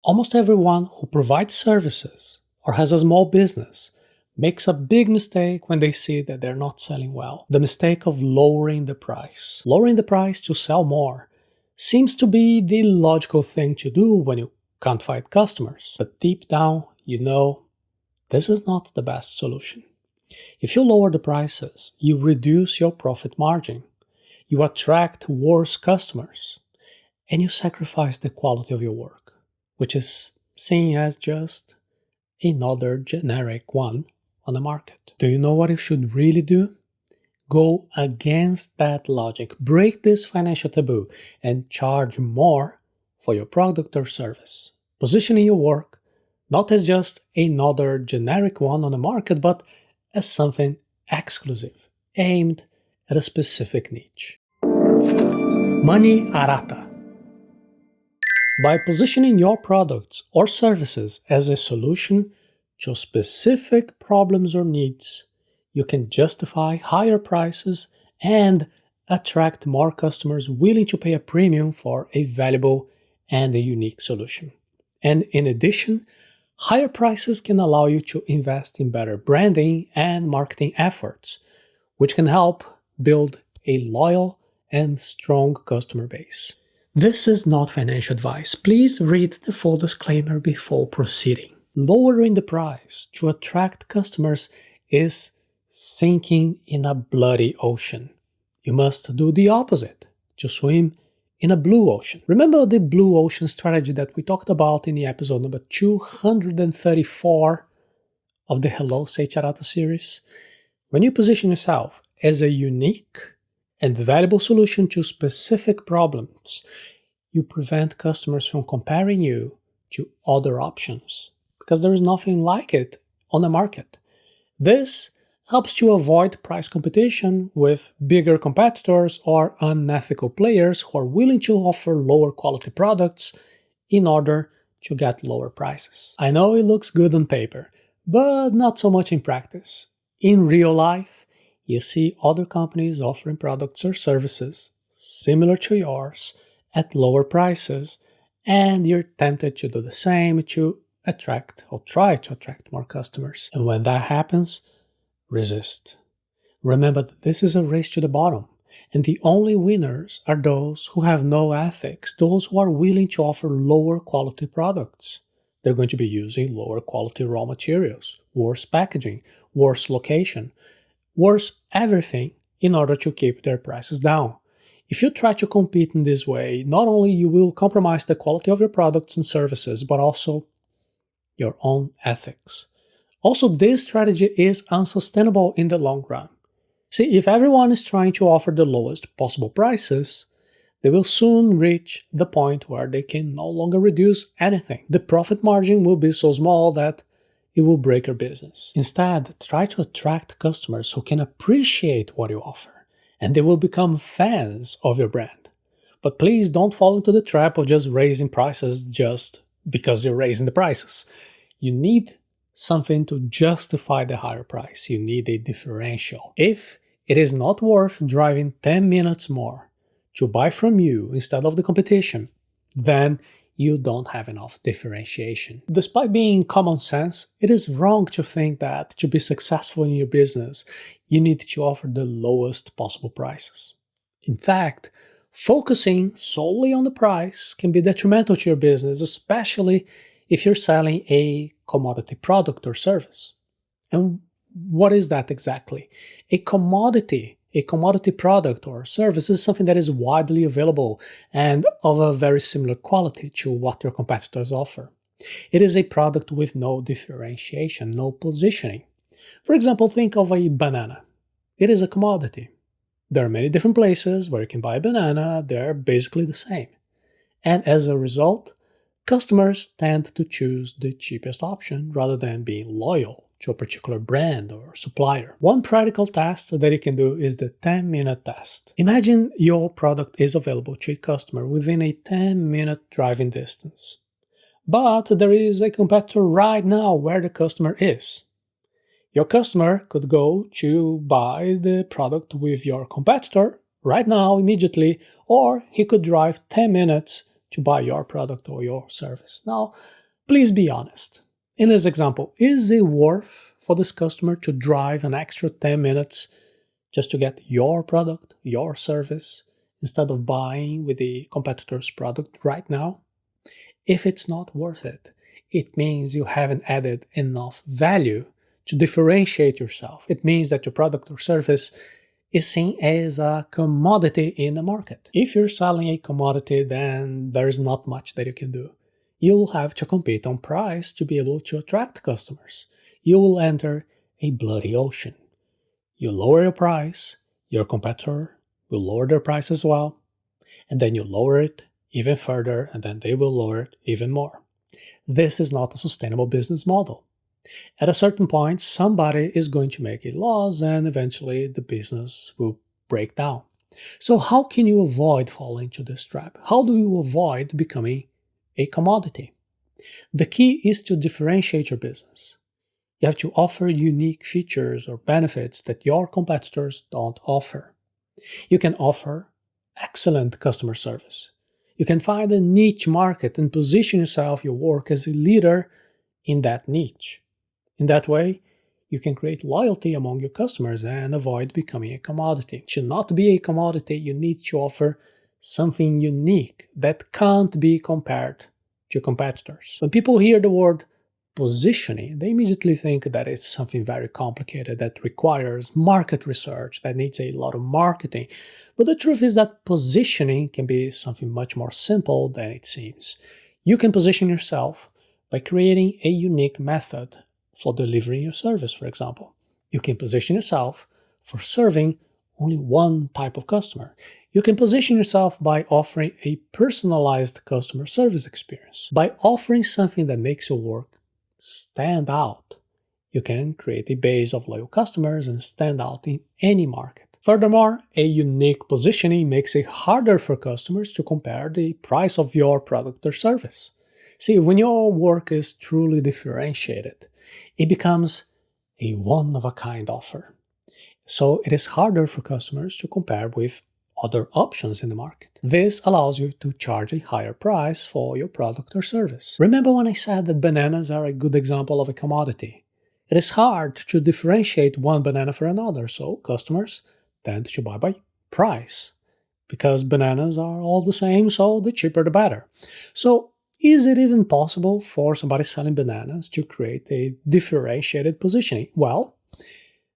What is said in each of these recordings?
Almost everyone who provides services or has a small business makes a big mistake when they see that they're not selling well. The mistake of lowering the price. Lowering the price to sell more seems to be the logical thing to do when you can't find customers. But deep down, you know, this is not the best solution. If you lower the prices, you reduce your profit margin, you attract worse customers, and you sacrifice the quality of your work, which is seen as just another generic one on the market. Do you know what you should really do? Go against that logic, break this financial taboo, and charge more for your product or service. Positioning your work not as just another generic one on the market, but as something exclusive, aimed at a specific niche. Money Arata. By positioning your products or services as a solution to specific problems or needs, you can justify higher prices and attract more customers willing to pay a premium for a valuable and a unique solution. And in addition, higher prices can allow you to invest in better branding and marketing efforts, which can help build a loyal and strong customer base. This is not financial advice. Please read the full disclaimer before proceeding. Lowering the price to attract customers is sinking in a bloody ocean. You must do the opposite to swim in a blue ocean. Remember the blue ocean strategy that we talked about in the episode number 234 of the Hello Sage Arata series? When you position yourself as a unique and valuable solution to specific problems, you prevent customers from comparing you to other options because there is nothing like it on the market. This helps you avoid price competition with bigger competitors or unethical players who are willing to offer lower quality products in order to get lower prices. I know it looks good on paper, but not so much in practice. In real life, you see other companies offering products or services similar to yours at lower prices, and you're tempted to do the same to attract or try to attract more customers. And when that happens, resist. Remember that this is a race to the bottom, and the only winners are those who have no ethics, those who are willing to offer lower quality products. They're going to be using lower quality raw materials, worse packaging, worse location, worse everything in order to keep their prices down. If you try to compete in this way, not only you will compromise the quality of your products and services, but also your own ethics. Also, this strategy is unsustainable in the long run. See, if everyone is trying to offer the lowest possible prices, they will soon reach the point where they can no longer reduce anything. The profit margin will be so small that it will break your business. Instead, try to attract customers who can appreciate what you offer, and they will become fans of your brand. But please don't fall into the trap of just raising prices just because you're raising the prices. You need something to justify the higher price. You need a differential. If it is not worth driving 10 minutes more to buy from you instead of the competition, then you don't have enough differentiation. Despite being common sense, it is wrong to think that to be successful in your business, you need to offer the lowest possible prices. In fact, focusing solely on the price can be detrimental to your business, especially if you're selling a commodity product or service. And what is that exactly? A commodity product or service is something that is widely available and of a very similar quality to what your competitors offer. It is a product with no differentiation, no positioning. For example, think of a banana. It is a commodity. There are many different places where you can buy a banana, they're basically the same. And as a result, customers tend to choose the cheapest option rather than being loyal to a particular brand or supplier. One practical test that you can do is the 10-minute test. Imagine your product is available to a customer within a 10-minute driving distance. But there is a competitor right now where the customer is. Your customer could go to buy the product with your competitor right now, immediately, or he could drive 10 minutes to buy your product or your service. Now, please be honest. In this example, is it worth for this customer to drive an extra 10 minutes just to get your product, your service, instead of buying with the competitor's product right now? If it's not worth it, it means you haven't added enough value to differentiate yourself. It means that your product or service is seen as a commodity in the market. If you're selling a commodity, then there's not much that you can do. You'll have to compete on price to be able to attract customers. You will enter a bloody ocean. You lower your price, your competitor will lower their price as well, and then you lower it even further, and then they will lower it even more. This is not a sustainable business model. At a certain point, somebody is going to make a loss, and eventually the business will break down. So how can you avoid falling into this trap? How do you avoid becoming a commodity? The key is to differentiate your business. You have to offer unique features or benefits that your competitors don't offer. You can offer excellent customer service. You can find a niche market and position yourself, your work, as a leader in that niche. In that way, you can create loyalty among your customers and avoid becoming a commodity. To not be a commodity, you need to offer something unique that can't be compared to competitors. When people hear the word positioning, they immediately think that it's something very complicated that requires market research, that needs a lot of marketing. But the truth is that positioning can be something much more simple than it seems. You can position yourself by creating a unique method for delivering your service, for example. You can position yourself for serving only one type of customer. You can position yourself by offering a personalized customer service experience. By offering something that makes your work stand out, you can create a base of loyal customers and stand out in any market. Furthermore, a unique positioning makes it harder for customers to compare the price of your product or service. See, when your work is truly differentiated, it becomes a one-of-a-kind offer. So it is harder for customers to compare with other options in the market. This allows you to charge a higher price for your product or service. Remember when I said that bananas are a good example of a commodity? It is hard to differentiate one banana from another, so customers tend to buy by price. Because bananas are all the same, so the cheaper the better. So is it even possible for somebody selling bananas to create a differentiated positioning? Well,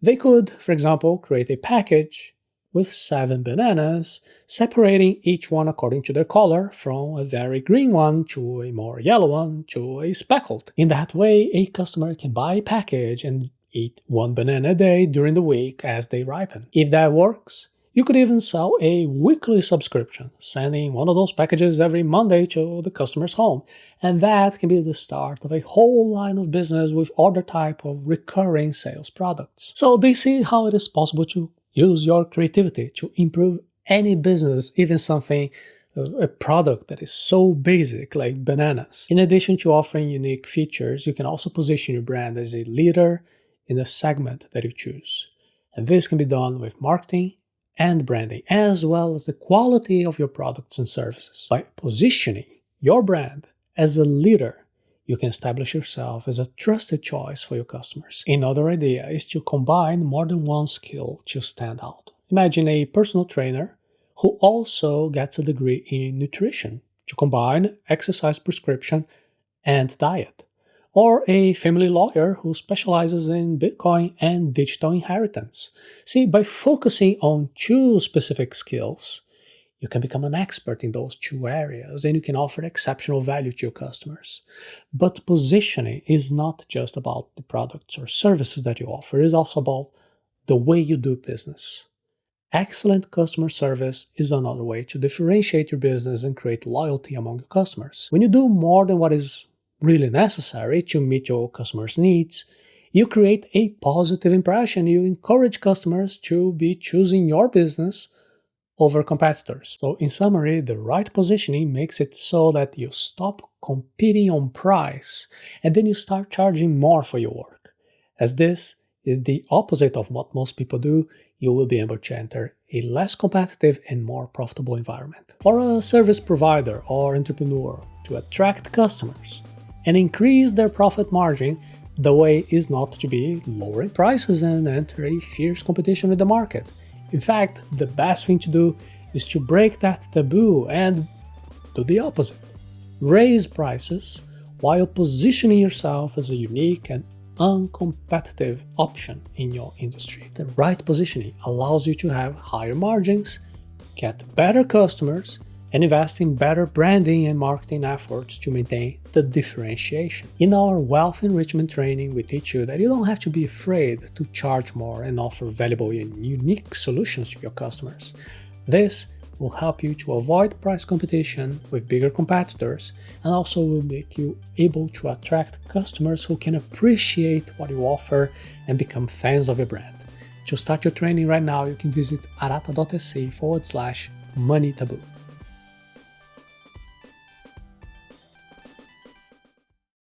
they could, for example, create a package with 7 bananas, separating each one according to their color, from a very green one to a more yellow one to a speckled. In that way, a customer can buy a package and eat 1 banana a day during the week as they ripen. If that works, you could even sell a weekly subscription, sending one of those packages every Monday to the customer's home. And that can be the start of a whole line of business with other type of recurring sales products. So do you see how it is possible to use your creativity to improve any business, even something, a product that is so basic like bananas? In addition to offering unique features, you can also position your brand as a leader in the segment that you choose. And this can be done with marketing and branding, as well as the quality of your products and services. By positioning your brand as a leader, you can establish yourself as a trusted choice for your customers. Another idea is to combine more than one skill to stand out. Imagine a personal trainer who also gets a degree in nutrition to combine exercise prescription and diet. Or a family lawyer who specializes in Bitcoin and digital inheritance. See, by focusing on 2 specific skills, you can become an expert in those 2 areas and you can offer exceptional value to your customers. But positioning is not just about the products or services that you offer, it is also about the way you do business. Excellent customer service is another way to differentiate your business and create loyalty among your customers. When you do more than what is really necessary to meet your customers' needs, you create a positive impression. You encourage customers to be choosing your business over competitors. So in summary, the right positioning makes it so that you stop competing on price and then you start charging more for your work, as this is the opposite of what most people do, you will be able to enter a less competitive and more profitable environment. For a service provider or entrepreneur to attract customers and increase their profit margin, the way is not to be lowering prices and enter a fierce competition with the market. In fact, the best thing to do is to break that taboo and do the opposite. Raise prices while positioning yourself as a unique and uncompetitive option in your industry. The right positioning allows you to have higher margins, get better customers, and invest in better branding and marketing efforts to maintain the differentiation. In our wealth enrichment training, we teach you that you don't have to be afraid to charge more and offer valuable and unique solutions to your customers. This will help you to avoid price competition with bigger competitors and also will make you able to attract customers who can appreciate what you offer and become fans of your brand. To start your training right now, you can visit arata.se/money taboo.